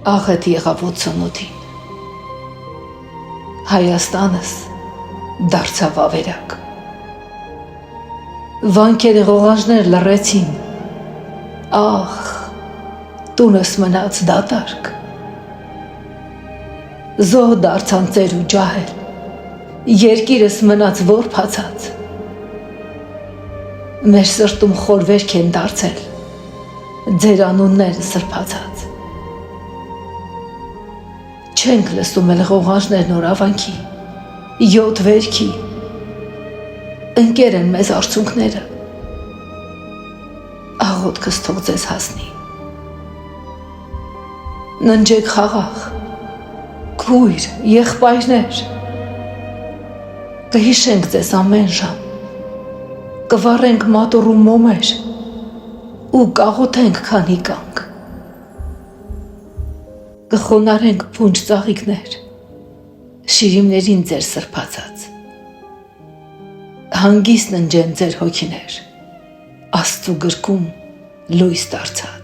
աղետ եղավ 88-ին։ Հայաստանս դարձավ ավերակ։ Վանքերը ղողանջներ լռեցին, ախ, տունս մնաց դատարկ։ Զոհ դարձան ծեր ու ջահել, երկիրս մնաց որբացած։ Մեր սրտում խորվերք են դարձել, ձեր անունները սրբացած։ Չենք լսում էլ ղողանջներ նոր ավանքի, 7 վերքի, ընկեր են մեզ արցունքները, աղոթքս թող ձեզ հասնի։ Ննջեք խաղաղ, քույր, եղբայրներ, կհիշենք ձեզ ամեն ժամ, կվառենք մատուռ ու մոմեր ու կաղոթենք քանի կանք, կխոնարհենք փունջ ծաղիկներ, շիրիմներին ձեր սրբացած, հանգիստ ննջեն ձեր հոգիներ, Աստծու գրկում լույս դարձած։